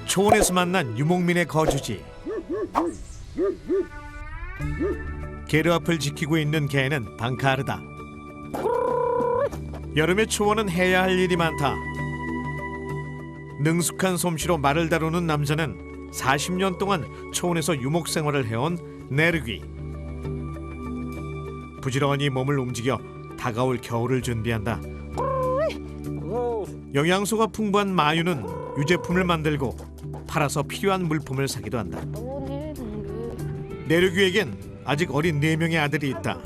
초원에서 만난 유목민의 거주지. 게르 앞을 지키고 있는 개는 방카르다. 여름에 초원은 해야 할 일이 많다. 능숙한 솜씨로 말을 다루는 남자는 40년 동안 초원에서 유목 생활을 해온 네르귀. 부지런히 몸을 움직여 다가올 겨울을 준비한다. 영양소가 풍부한 마유는 유제품을 만들고 팔아서 필요한 물품을 사기도 한다. 네르귀에겐 아직 어린 4명의 아들이 있다.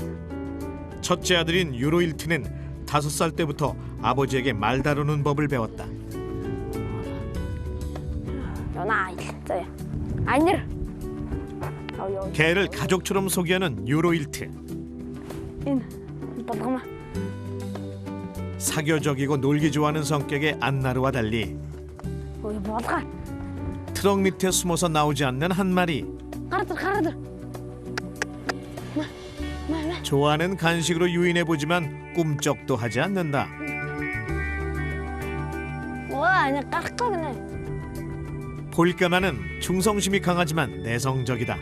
첫째 아들인 유로일트는 5살 때부터 아버지에게 말 다루는 법을 배웠다. 개를 가족처럼 소개하는 유로일트. 사교적이고 놀기 좋아하는 성격의 안나르와 달리 트럭 밑에 숨어서 나오지 않는 한 마리. 좋아하는 간식으로 유인해보지만 꿈쩍도 하지 않는다. 볼까마는 충성심이 강하지만 내성적이다.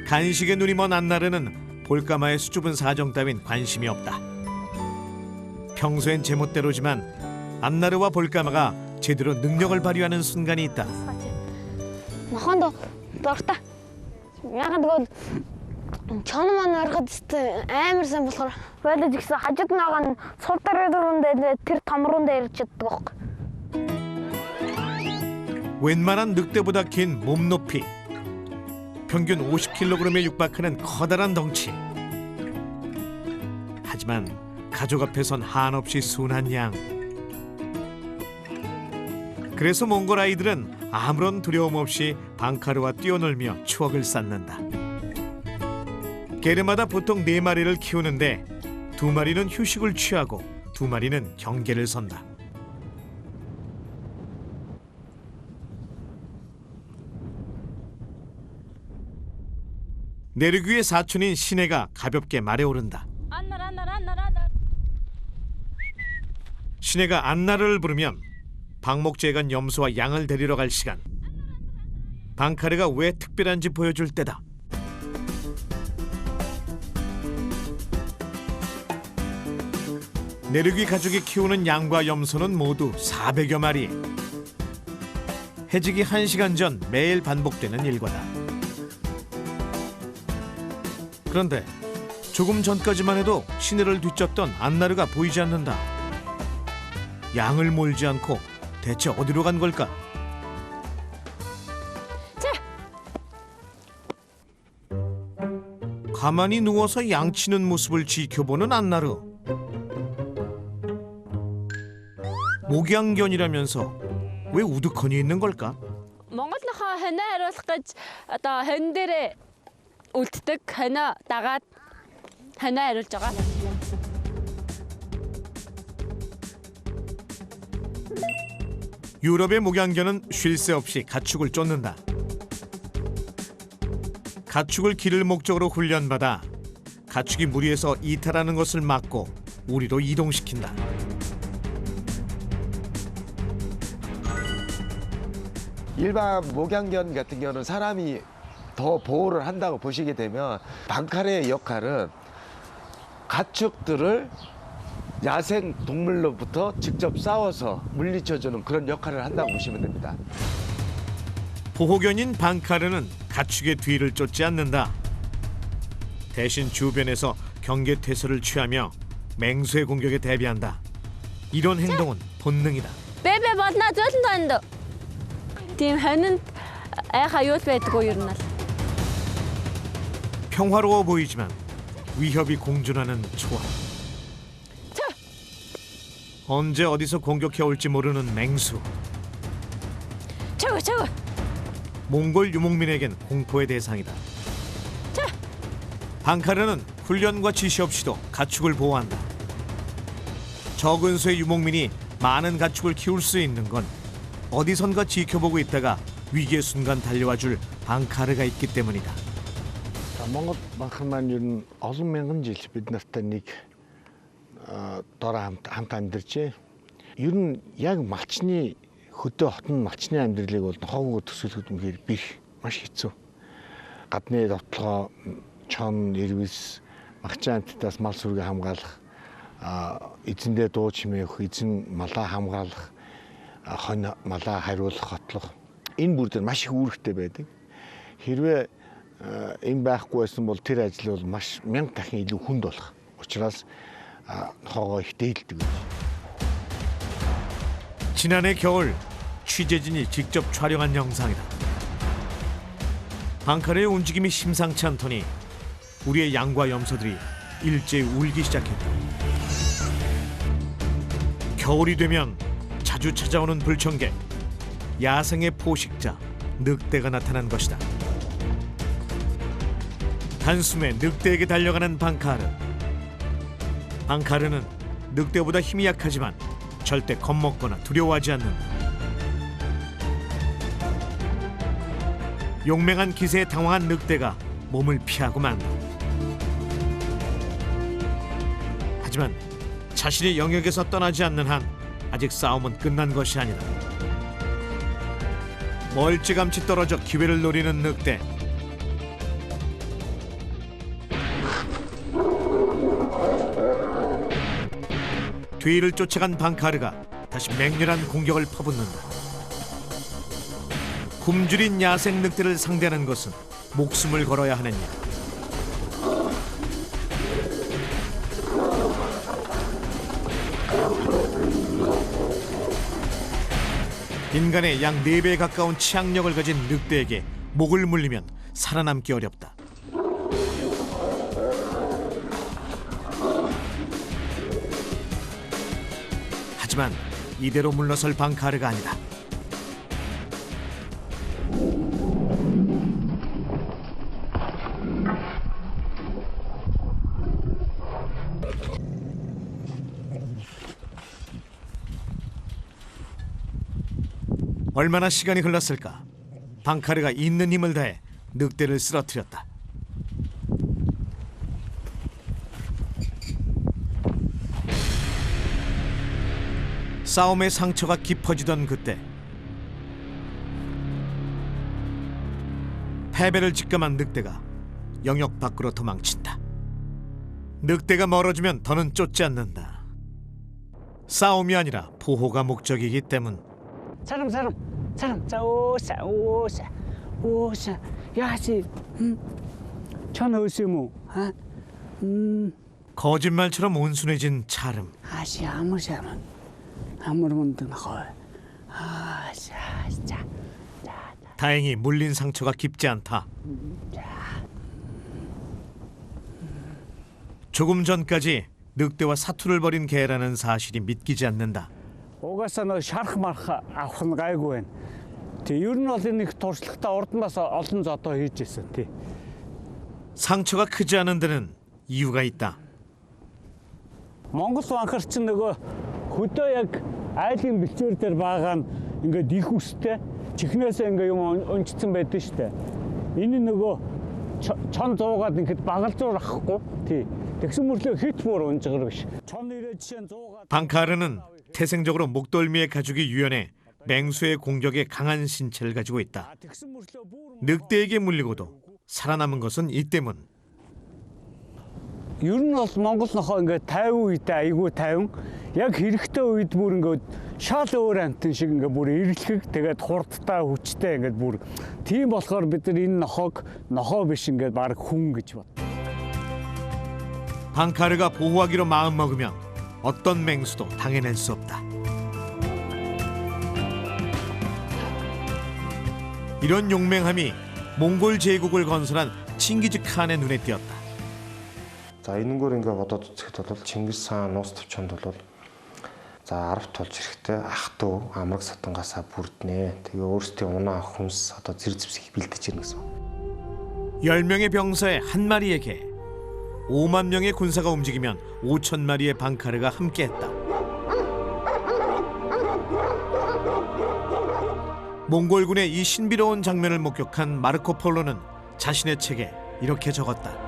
간식에 눈이 먼 안나르는 볼까마의 수줍은 사정 따윈 관심이 없다. 평소엔 제멋대로지만 안나르와 볼까마가 제대로 능력을 발휘하는 순간이 있다. Чанаман ороход амар сайн болохоор байлаж ихсэн хажууд нагаа нь сул дараа дөрөндөө тэр тамруун дээр ирж чаддаг. 웬만한 늑대보다 긴 몸 높이, 평균 50kg에 육박하는 커다란 덩치. 하지만 가족 앞에선 한없이 순한 양. 그래서 몽골 아이들은 아무런 두려움 없이 방카르와 뛰어놀며 추억을 쌓는다. 게르마다 보통 4마리를 키우는데 2마리는 휴식을 취하고 2마리는 경계를 선다. 네르귀의 사촌인 시네가 가볍게 말에 오른다. 시네가 안나르를 부르면 방목제간 염소와 양을 데리러 갈 시간. 방카르가 왜 특별한지 보여줄 때다. 네르귀 가족이 키우는 양과 염소는 모두 400여 마리. 해지기 1시간 전 매일 반복되는 일과다. 그런데 조금 전까지만 해도 시내를 뒤쫓던 안나르가 보이지 않는다. 양을 몰지 않고 대체 어디로 간 걸까? 가만히 누워서 양치는 모습을 지켜보는 안나르. 목양견이라면서 왜 우두커니 있는 걸까? Монголынхаа ханаа хариулах гэж одоо хон дээрээ үлддэг ханаа дагаад ханаа хариулж байгаа. 유럽의 목양견은 쉴 새 없이 가축을 쫓는다. 가축을 기를 목적으로 훈련받아 가축이 무리해서 이탈하는 것을 막고 우리로 이동시킨다. 일반 목양견 같은 경우는 사람이 더 보호를 한다고 보시게 되면 방카르의 역할은 가축들을 야생 동물로부터 직접 싸워서 물리쳐주는 그런 역할을 한다고 보시면 됩니다. 보호견인 방카르는 가축의 뒤를 쫓지 않는다. 대신 주변에서 경계태세를 취하며 맹수의 공격에 대비한다. 이런 행동은 본능이다. Бэбэ болно зөөлөн тоонд. Тийм хонинд айха юу байдгүй юу нь. 평화로워 보이지만 위협이 공존하는 초원. 언제 어디서 공격해 올지 모르는 맹수. Чөг. 몽골 유목민에겐 공포의 대상이다. 방카르는 훈련과 지시 없이도 가축을 보호한다. 적은 수의 유목민이 많은 가축을 키울 수 있는 건 어디선가 지켜보고 있다가 위기의 순간 달려와줄 방카르가 있기 때문이다. Монгол банхар маань ер нь олон мянган жил бид нартай нэг дороо хамт амьдарчээ. Ер нь яг малчны хөдөө хотын малчны амьдралыг бол нохоогоо төсөөлөхөд үнэхээр бих маш хэцүү. Гадны довтлогоо, чон, ирвэс, магчаан амттаас мал сүргээ хамгаалах, эзэндээ дуу чимээ өгөх, эзэн малаа хамгаалах, хонь малаа хариулах, хотлох. Энэ бүр дээр маш их үүрэгтэй байдаг. Хэрвээ энэ байхгүй байсан бол тэр ажил бол маш 1000 дахин илүү хүнд болох. Учираас нохоогоо их дээлдэг. 지난해 겨울 취재진이 직접 촬영한 영상이다. 방카르의 움직임이 심상치 않더니 우리의 양과 염소들이 일제히 울기 시작했다. 겨울이 되면 자주 찾아오는 불청객, 야생의 포식자, 늑대가 나타난 것이다. 단숨에 늑대에게 달려가는 방카르. 방카르는 늑대보다 힘이 약하지만 절대 겁먹거나 두려워하지 않는다. 용맹한 기세에 당황한 늑대가 몸을 피하고 만다. 하지만 자신의 영역에서 떠나지 않는 한 아직 싸움은 끝난 것이 아니다. 멀찌감치 떨어져 기회를 노리는 늑대. 뒤를 쫓아간 방카르가 다시 맹렬한 공격을 퍼붓는다. 굶주린 야생 늑대를 상대하는 것은 목숨을 걸어야 하는 일. 인간의 약 4배에 가까운 치악력을 가진 늑대에게 목을 물리면 살아남기 어렵다. 하지만 이대로 물러설 방카르가 아니다. 얼마나 시간이 흘렀을까? 방카르가 있는 힘을 다해 늑대를 쓰러뜨렸다. 싸움의 상처가 깊어지던 그때 패배를 직감한 늑대가 영역 밖으로 도망친다. 늑대가 멀어지면 더는 쫓지 않는다. 싸움이 아니라 보호가 목적이기 때문. 사람 자 오사 야시 천오시무 거짓말처럼 온순해진 차름. 아시 아무르면 헐 아자 다행히 물린 상처가 깊지 않다. 조금 전까지 늑대와 사투를 벌인 개라는 사실이 믿기지 않는다. угаасаа нөө шарах марх авах нь гайгүй байна. Тэг ер нь бол энэ их туршлагатай урднаас олон зодоо хийж ирсэн тий. 상처가 크지 않은 데는 이유가 있다. Монгол банкар чинь нөгөө хөдөө яг айлын бэлчээр дээр байгаа нь ингээд их үстэй чихнээсээ ингээд юм өнцсөн байдаг шүү дээ. Энэ нөгөө чон зуугаад ингээд багалзуур ахгүй тий. Тэгсэн мөрлөө хит бүр унжгар биш. Чон ирээд жишээ 100гаад 방카르는 태생적으로 목덜미의 가죽이 유연해 맹수의 공격에 강한 신체를 가지고 있다. 늑대에게 물리고도 살아남은 것은 이 때문. ер нь бол Монгол нохоо ингээд 50 үедээ айгүй 50 яг хэрэгтэй үед бүр ингээд шал өөр амтэн шиг ингээд бүр эрлэх тэгээд хурдтай хүчтэй ингээд бүр тийм болохоор бид нар энэ нохоо биш ингээд баг хүн гэж бод. 방카르가 보호하기로 마음먹으면 어떤 맹수도 당해낼 수 없다. 이런 용맹함이 몽골 제국을 건설한 칭기즈칸의 눈에 띄었다. За энэгээр ингээ бодоод үзэхэд бол Чингис хаан нуус төвчөнд бол за 10 тулж ирэхдээ ах トゥ амраг сатангаасаа бүрднэ. Тэгээ өөрсдийн унаа хүнс одоо зэрэг зэвсгийг бэлдэж ирнэ гэсэн. 10명의 병사에 한 마리의 개, 5만 명의 군사가 움직이면 5천 마리의 방카르가 함께했다. 몽골군의 이 신비로운 장면을 목격한 마르코 폴로는 자신의 책에 이렇게 적었다.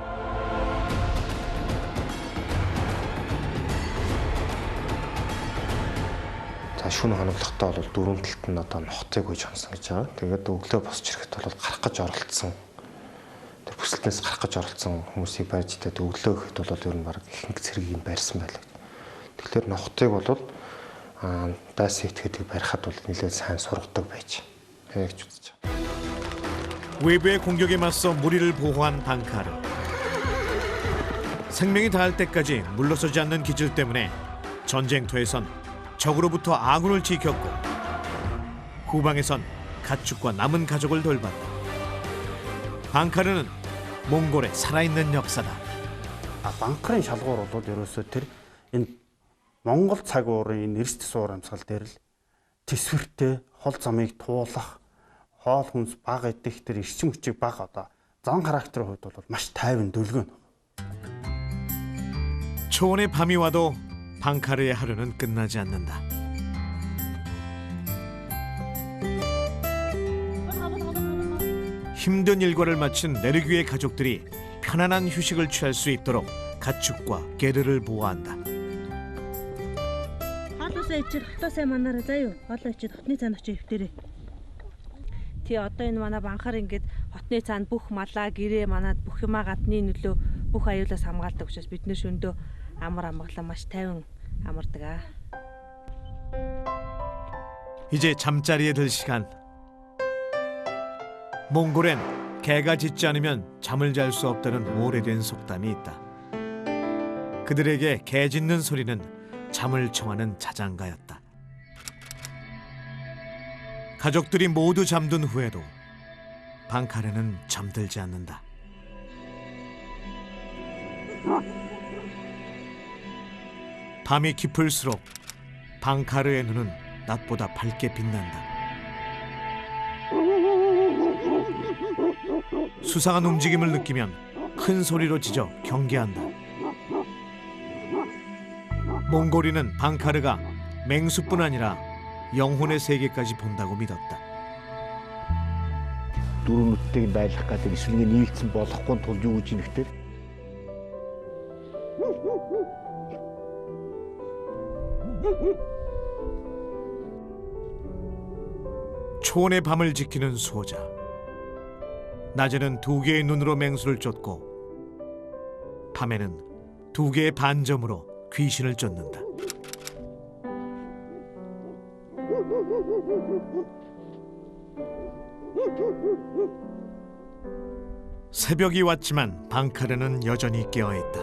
шүн хоноглохдоо бол дөрөв талд нь одоо нухацыг үйж хонсон гэж байгаа. Тэгээд өглөө босч ирэхэд бол гарах гэж оролцсон. Тэр бүсэлтнээс гарах гэж оролцсон хүмүүсийг барьж тэгээд өглөө гэхэд бол ер нь баг ихэнх цэргийг барьсан байлаа. Тэгэхээр нухацыг бол дайс итгэдэг барихад бол нэлээд сайн сургадаг байж гэж үзэж байна. 외부의 공격에 맞서 무리를 보호한 방카르. 생명이 닿을 때까지 물러서지 않는 기질 때문에 전쟁터에선 적으로부터 아군을 지켰고 후방에선 가축과 남은 가족을 돌봤다. 방카르는 몽골의 살아있는 역사다. Банкрын шалгуур бол ерөөсөө тэр энэ Монгол цаг уурын энэ эрсдэл суур амьсгал дээр л төсвөртэй хол замыг туулах, хоол хүнс бага идэх тэр эрчим хүчийг бага одоо зан характерын хувьд бол маш тайван дүлгэн. 초원의 밤이 와도 방카르의 하루는 끝나지 않는다. 힘든 일과를 마친 내르귀의 가족들이 편안한 휴식을 취할 수 있도록 가축과 게르를 보호한다. Хоолоосоо ичээд хотоо сайн манаараа заяа. Хоолоо ичээд хотны цаанд очиж өвтөрөө. Тий одоо энэ манай банхаар ингээд хотны цаанд бүх малаа, гэрээ манад бүх юмаа гадны нөлөө бүх аюулаас хамгаалдаг учраас бид нэр шөндөө амар амгалан маш тайван амардаг аа. 이제 잠자리에 들 시간. 몽골엔 개가 짖지 않으면 잠을 잘 수 없다는 오래된 속담이 있다. 그들에게 개 짖는 소리는 잠을 청하는 자장가였다. 가족들이 모두 잠든 후에도 방카르는 잠들지 않는다. 밤이 깊을수록 방카르의 눈은 낮보다 밝게 빛난다. 수상한 움직임을 느끼면 큰 소리로 짖어 경계한다. 몽골인은 방카르가 맹수뿐 아니라 영혼의 세계까지 본다고 믿었다. Дөрөв нүдтэйг байлгах гэдэг эсвэлгээ нийлцэн болохгүй тулд юу гэж нэгтэй. 초원의 밤을 지키는 수호자. 낮에는 두 개의 눈으로 맹수를 쫓고 밤에는 두 개의 반점으로 귀신을 쫓는다. 새벽이 왔지만 방카르는 여전히 깨어있다.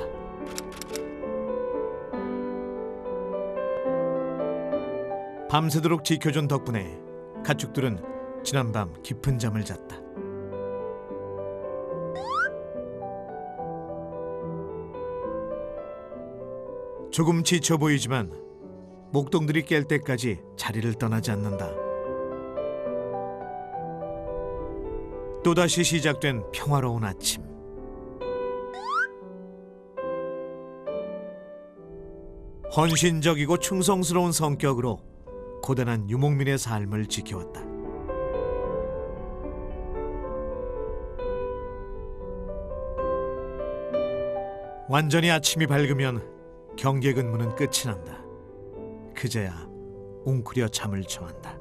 밤새도록 지켜준 덕분에 가축들은 지난밤 깊은 잠을 잤다. 조금 지쳐 보이지만 목동들이 깰 때까지 자리를 떠나지 않는다. 또다시 시작된 평화로운 아침. 헌신적이고 충성스러운 성격으로 고단한 유목민의 삶을 지켜왔다. 완전히 아침이 밝으면 경계 근무는 끝이 난다. 그제야 웅크려 잠을 청한다.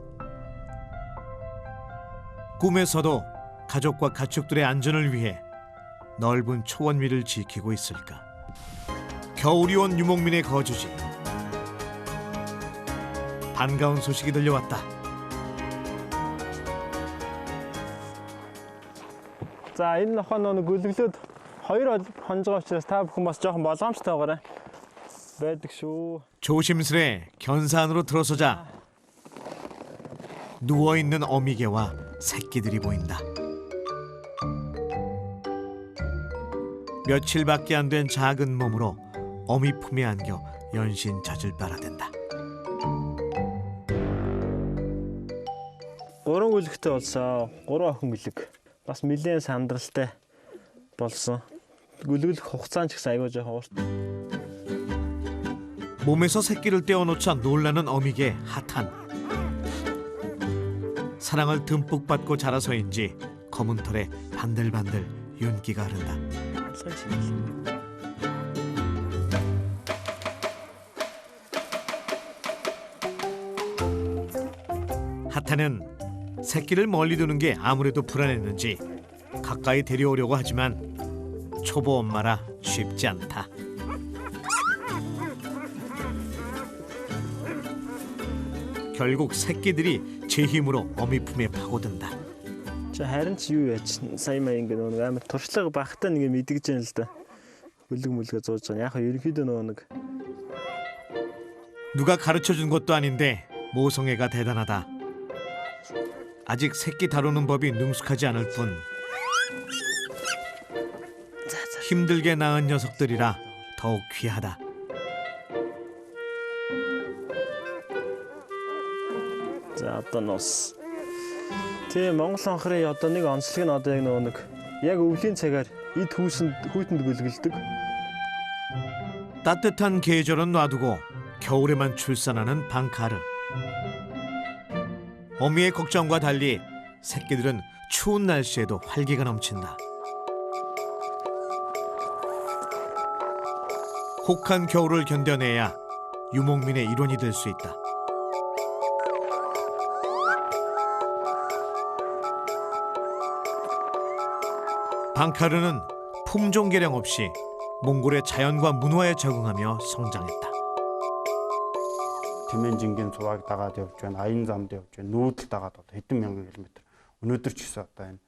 꿈에서도 가족과 가축들의 안전을 위해 넓은 초원 위를 지키고 있을까. 겨울이 온 유목민의 거주지. 반가운 소식이 들려왔다. За энэ нохоо нэг гүлгэлүүд 2 хонж байгаа учраас та бүхэн бас жоохон болгоомжтойгоорой. байдаг шүү. 조심스레 견산으로 들어서자 누워있는 어미개와 새끼들이 보인다. 며칠밖에 안 된 작은 몸으로 어미 품에 안겨 연신 젖을 빨아댄다. 3 гүлэгтэй болсон. 3 охин гүлэг. Бас нэлээд сандралтай болсон. гүлгэлэх хугацаа ч гэсэн аягүй жоохон урт. 몸에서 새끼를 떼어놓자 놀라는 어미개 하탄. 사랑을 듬뿍 받고 자라서인지 검은 털에 반들반들 윤기가 흐른다. 하타는 새끼를 멀리 두는 게 아무래도 불안했는지 가까이 데려오려고 하지만 초보 엄마라 쉽지 않다. 결국 새끼들이 제 힘으로 어미 품에 파고든다. харин ч юу яач сая маяг ингээ нөгөө амар туршлага багтаа нэг мэдгэж байна л да. Хөлөг мүлгээ зууж байгаа. Яг хаа ерөнхийдөө нөгөө 누가 가르쳐준 것도 아닌데 모성애가 대단하다. 아직 새끼 다루는 법이 능숙하지 않을 뿐 힘들게 낳은 녀석들이라 더욱 귀하다. За одоо нус. Тэгээ Монгол анхрын одоо нэг онцлог нь одоо яг нөгөө нэг яг өвлийн цагаар эд хүүтэнд гүлгэлдэг. 따뜻한 계절은 놔두고 겨울에만 출산하는 방카르. 어미의 걱정과 달리 새끼들은 추운 날씨에도 활기가 넘친다. 혹한 겨울을 견뎌내야 유목민의 일원이 될 수 있다. 방카르는 품종 개량 없이 몽골의 자연과 문화에 적응하며 성장했다. Тэмэнжингийн цуваг дагаад явж байна, аян замд явж байна, нүүдэл дагаад одоо хэдэн мянган километр. Өнөөдөр ч гэсэн одоо энэ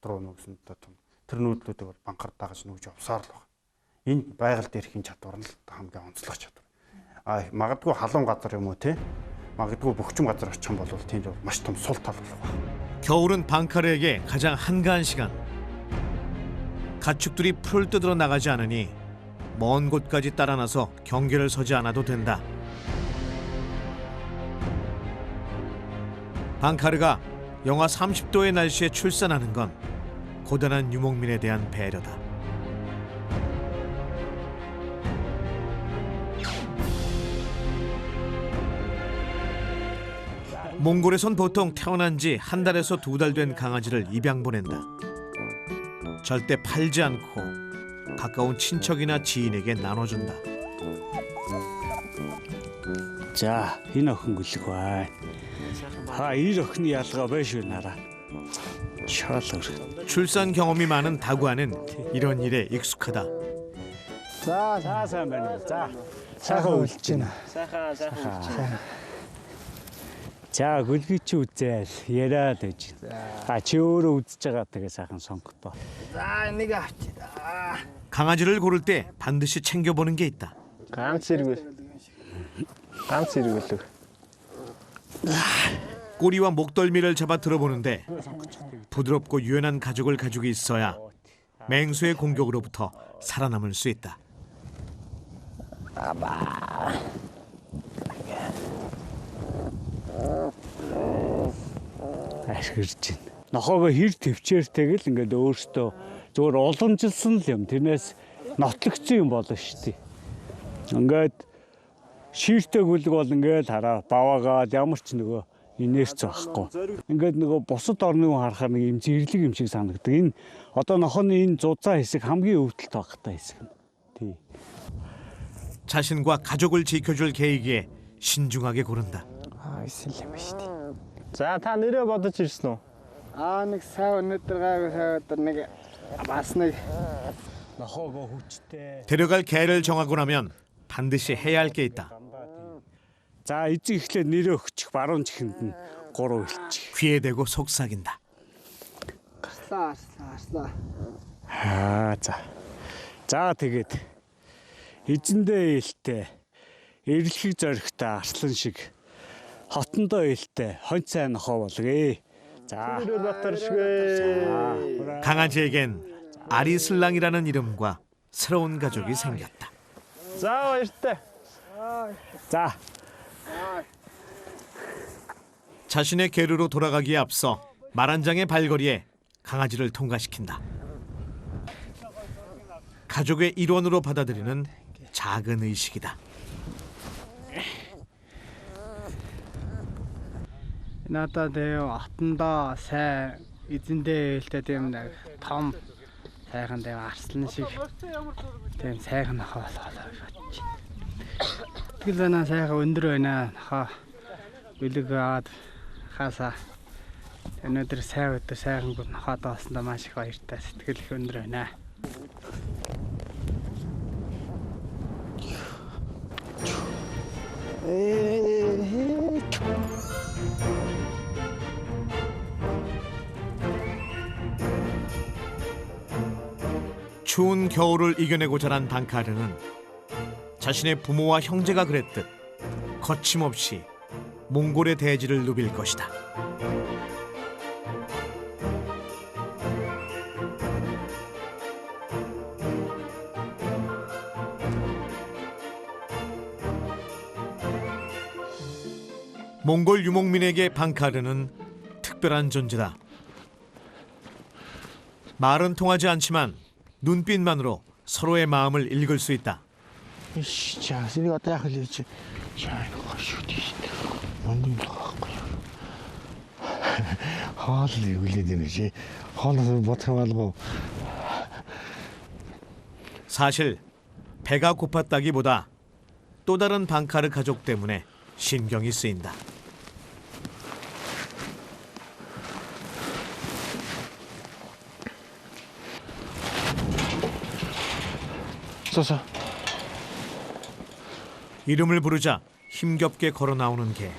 руу нүгсэн тэр нүүдлүүдийг бол банкар дагаж нүгж явсаар л байна. Энэ байгальд ирэхин чадвар нь хамгийн онцлог чадвар. Магадгүй халуун газар юм уу те? Магадгүй бөхчм газар очих юм бол тэнд маш том сул тал болох байна. 겨울은 방카르에게 가장 한가한 시간. 가축들이 풀을 뜯으러 나가지 않으니 먼 곳까지 따라 나서 경계를 서지 않아도 된다. 방카르가 영하 30도의 날씨에 출산하는 건 고단한 유목민에 대한 배려다. 몽골에선 보통 태어난 지 한 달에서 두 달 된 강아지를 입양 보낸다. 절대 팔지 않고 가까운 친척이나 지인에게 나눠준다. За, энэ охин гүлэг бай. 이 охины ялгаа байж байна. 출산 경험이 많은 다구아는 이런 일에 익숙하다. За, сайн байна. За, сайхан үлж байна. Сайхан. За, гүлгий чи үзээл яриад байж. Чи өөрөө үзэж байгаа тэгээ сайхан сонгохдоо. За, энийг авчида. 강아지를 고를 때 반드시 챙겨보는 게 있다. ганц эргүүл. 꼬리와 목덜미를 잡아 들어보는데 부드럽고 유연한 가죽을 가지고 있어야 맹수의 공격으로부터 살아남을 수 있다. Ашиглаж байна. Нохоогоо хэр төвчээртэйгэл ингээд өөртөө зөвөр уламжилсан л юм. Тэрнээс нотлогдсон юм болно шүү дээ. Ингээд шииртэй гүлэг бол ингээд хараа баваагаад ямар ч нөгөө инерц байхгүй. Ингээд нөгөө бусад орны хүн харахаар нэг юм зэрлэг юм шиг санагддаг. Энэ одоо нохооны энэ зузаан хэсэг хамгийн өвдөлт багтай хэсэг. Тий. 자신과 가족을 지켜줄 계획에 신중하게 고른다. Эсэлэм шүү дээ. За, та нэрээ бодож ирсэн үү? Нэг сая өнөдөр гайгүй нэг бас нэг нохоогоо хүчтэй. 데려갈 개를 정하고 나면 반드시 해야 할 게 있다. За, эзэн ихлээр нэрээ өгчих баруун чихэнд нь 3 илчих. 귀에 대고 속삭인다. гарслаа. За тэгээд эзэндээ ээлтэй эрлэхийг зоригтой арслан шиг хотондоо ээлтэй хонь сайн нохоо болгоё. 자. 강아지에겐 아리슬랑이라는 이름과 새로운 가족이 생겼다. 자, 이때. 자. 자신의 계류로 돌아가기에 앞서 말 한 장의 발걸이에 강아지를 통과시킨다. 가족의 일원으로 받아들이는 작은 의식이다. Надад отондоо сайн эзэндээ ээлтэй тийм нэг том сайхан тийм арслан шиг тийм сайхан нохоо болоо гэж бодчих. Тэгэл байна сайхан өндөр байна. Нохоо үлэг аваад Хасаа өнөөдөр сайн өдөр сайхан бүр нохоод олсондоо маш их баяртай сэтгэл их өндөр байна. 추운 겨울을 이겨내고 자란 방카르는 자신의 부모와 형제가 그랬듯 거침없이 몽골의 대지를 누빌 것이다. 몽골 유목민에게 방카르는 특별한 존재다. 말은 통하지 않지만 눈빛만으로 서로의 마음을 읽을 수 있다. 자, 이거 어떻게 하려지? 자, 이거 어디? 뭔 거야? 하늘이 울리는지 하늘을 못 해가지고. 사실 배가 고팠다기보다 또 다른 방카르 가족 때문에 신경이 쓰인다. 써서 이름을 부르자 힘겹게 걸어 나오는 개.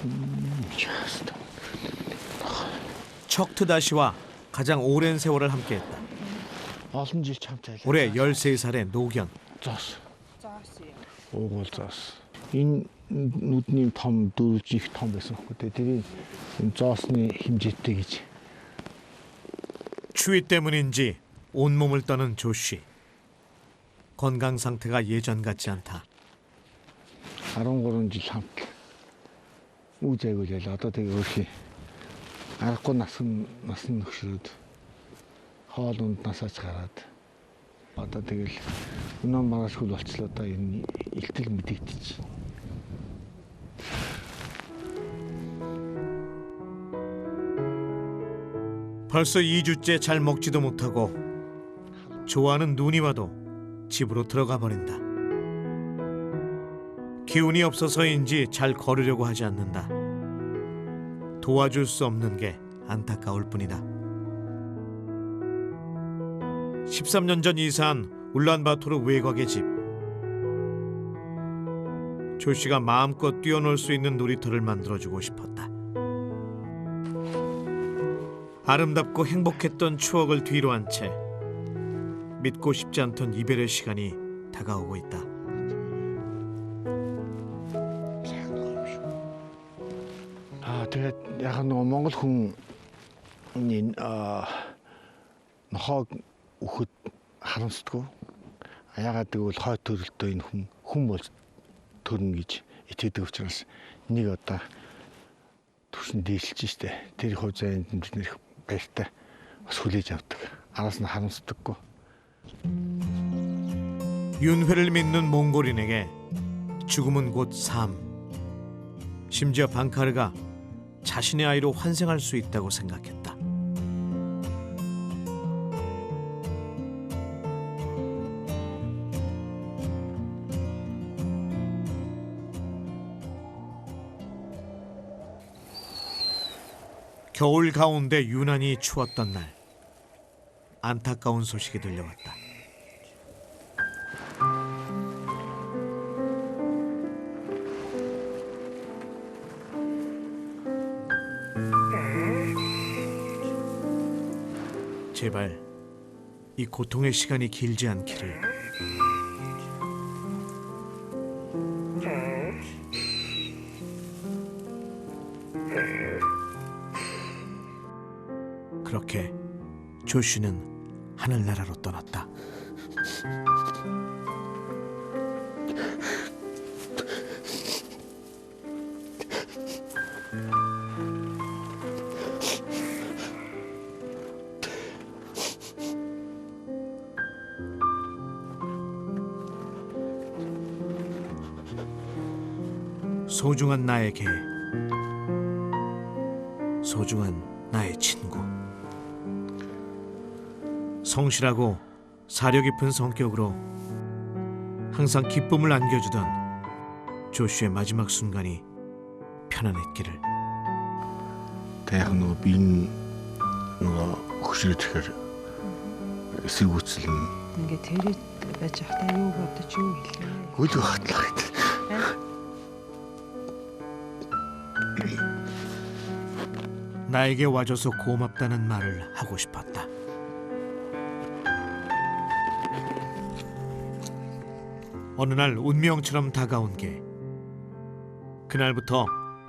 척트다시와 가장 오랜 세월을 함께했다. 올해 13살의 노견. 오골 짜스. 이 누님 탐 둘씩 탐에서 그때들이 짜스니 힘жет대기지. 추위 때문인지 온몸을 떠는 조씨. 건강 상태가 예전 같지 않다. 아롱 거런지 참 우재고재 나도 되게 그렇게 알고 나선 혹시라도 하던 나사치 가라다. 나도 되게 운남 말아서 놓치렸다 이 일들 믿겠지. 벌써 2주째 잘 먹지도 못하고 좋아하는 눈이 와도 집으로 들어가 버린다. 기운이 없어서인지 잘 걸으려고 하지 않는다. 도와줄 수 없는 게 안타까울 뿐이다. 13년 전 이사한 울란바토르 외곽의 집. 조 씨가 마음껏 뛰어놀 수 있는 놀이터를 만들어주고 싶었다. 아름답고 행복했던 추억을 뒤로 한 채 믿고 싶지 않던 이별의 시간이 다가오고 있다. 아, тэгээд яг нэг Монгол хүн нохоо өгөхөд харамсдаггүй. Яагаад гэвэл хой төрөлтөө энэ хүн бол төрнө гэж итгэдэг учраас нэг одоо төрсөн дээшилж штэ. Тэр хувь заяанд бид нэр баяртай бас хүлээж авдаг. Араас нь харамсдаггүй. 윤회를 믿는 몽골인에게 죽음은 곧 삶. 심지어 방카르가 자신의 아이로 환생할 수 있다고 생각했다. 겨울 가운데 유난히 추웠던 날, 안타까운 소식이 들려왔다. 제발 이 고통의 시간이 길지 않기를. 그렇게 조슈는 하늘나라로 떠났다. 소중한 나의 개, 소중한 나의 친구. 성실하고 사려 깊은 성격으로 항상 기쁨을 안겨주던 조슈의 마지막 순간이 편안했기를. яг нөгөө би нөгөө хөшрөөдөхөр эсэргүүцэл нь ингээд тэрэд байж ахтай юу бодож юу хэлээ. хөл багтлаа гэдэг. 나에게 와줘서 고맙다는 말을 하고 싶었다. 어느 날 운명처럼 다가온 게 그날부터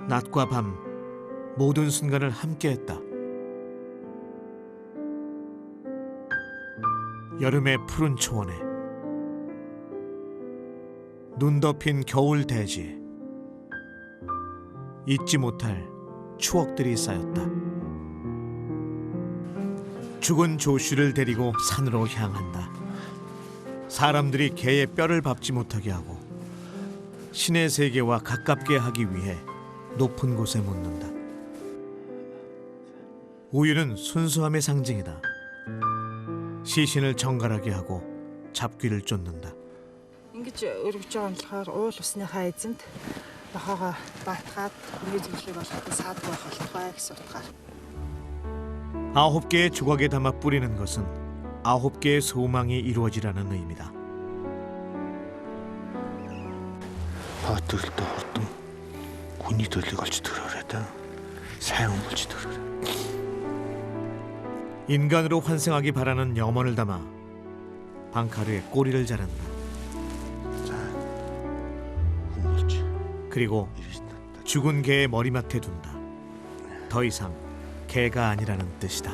낮과 밤 모든 순간을 함께했다. 여름의 푸른 초원에 눈 덮인 겨울 대지에 잊지 못할 추억들이 쌓였다. 죽은 조슈를 데리고 산으로 향한다. 사람들이 개의 뼈를 밟지 못하게 하고 신의 세계와 가깝게 하기 위해 높은 곳에 묻는다. 우유는 순수함의 상징이다. 시신을 정갈하게 하고 잡귀를 쫓는다. Ингэж өргөж байгаа нь болохоор уул усныхаа эзэнт нохоогоо баатгаад нэг зүйлийг болоход саадгүй байх болтугай гэсэн утгаар. 9개의 조각에 담아 뿌리는 것은 9개의 소망이 이루어지라는 의미다. Хатуултаа хурдан хүний төлөг олж төрөөрэй та. сайн хүн болж төрөөрэй. 인간으로 환생하기 바라는 염원을 담아 방카르의 꼬리를 자른다. 그리고 죽은 개의 머리맡에 둔다. 더 이상 개가 아니라는 뜻이다.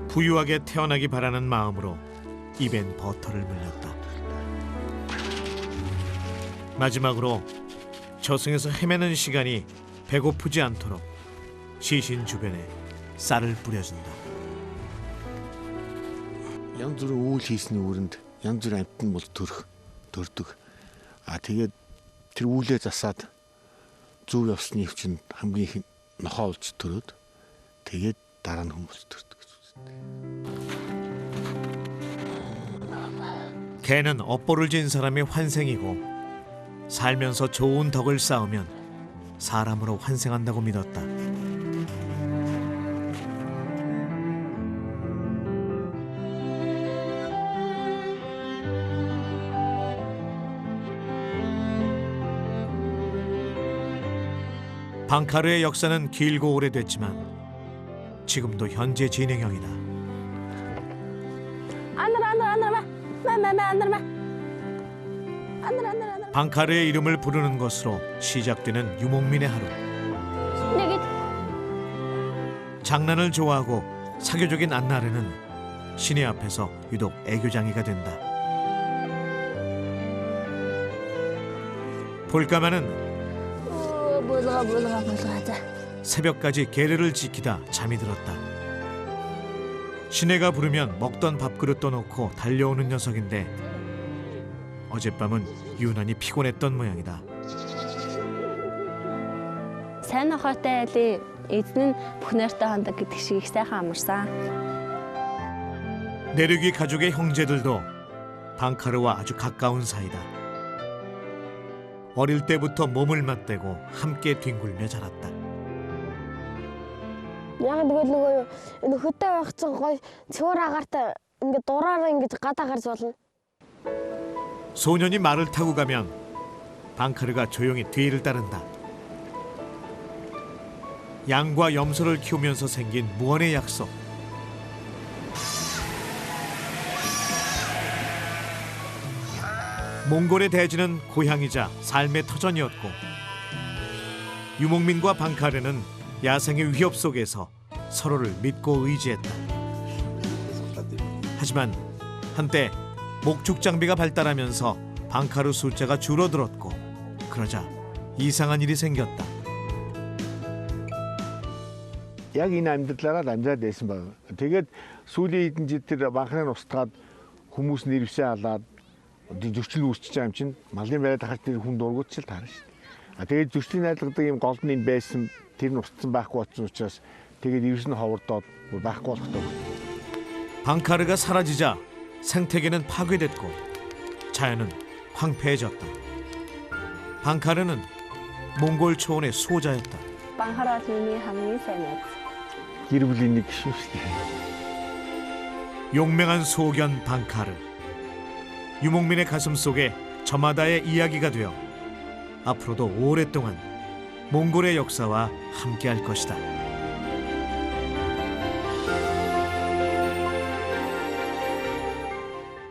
부유하게 태어나기 바라는 마음으로 입엔 버터를 물렸다. 마지막으로 저승에서 헤매는 시간이 배고프지 않도록 시신 주변에 쌀을 뿌려준다. янз бүрийн үйл хийсний үүрэнд янз бүрийн амьтан бол төрдөг. Тэгээд тэр үүлээ засаад зөв явсны өвчнөд хамгийн их нохоо олж төрөөд тэгээд дараа нь хүмүүс төрдөг гэж үздэг. 개는 업보를 진 사람의 환생이고 살면서 좋은 덕을 쌓으면 사람으로 환생한다고 믿었다. 방카르의 역사는 길고 오래됐지만 지금도 현재 진행형이다. 방카르의 이름을 부르는 것으로 시작되는 유목민의 하루. 장난을 좋아하고 사교적인 안나르는 시내 앞에서 유독 애교장이가 된다. 볼까마는 새벽까지 게르를 지키다 잠이 들었다. 시내가 부르면 먹던 밥그릇 떠놓고 달려오는 녀석인데 어젯밤은 유난히 피곤했던 모양이다. Сайн нохойтой айлын эзэн нь бүх найртай хандаг гэдэг шиг их сайхан амарсан. 내륙이 가족의 형제들도 방카르와 아주 가까운 사이다. 어릴 때부터 몸을 맞대고 함께 뒹굴며 자랐다. Яг тэгвэл нөгөө энэ хөтөө байх чинь гоё цөөр агаартай ингээд дураараа ингээд гадаа гарч болно. 소년이 말을 타고 가면 방카르가 조용히 뒤를 따른다. 양과 염소를 키우면서 생긴 무언의 약속. 몽골의 대지는 고향이자 삶의 터전이었고 유목민과 방카르는 야생의 위협 속에서 서로를 믿고 의지했다. 하지만 한때 목축 장비가 발달하면서 방카르 숫자가 줄어들었고 그러자 이상한 일이 생겼다. Яг энэ амьдралаараа амжаад байсан баг. Тэгээд сүүлийн хэдэн жил тэр банхрын устгаад хүмүүс нэрвсээ алаад зөрчил үүсчихэж байгаа юм чинь малын байраад хахад тэр хүн дургуут ч л таарна шүү дээ. Тэгээд зөрчлийн найдлагдаг юм гол нь байсан тэр нь устсан байхгүй болсон учраас тэгээд ирс нь ховордоод байхгүй болгохдоо. 방카르가 사라지자 생태계는 파괴됐고 자연은 황폐해졌다. 방카르는 몽골 초원의 수호자였다. Банхараа миний хамгийн сайн найз. гэр бүлийн нэг шүү дээ. 용맹한 소견 방카르. 유목민의 가슴 속에 저마다의 이야기가 되어 앞으로도 오랫동안 몽골의 역사와 함께할 것이다.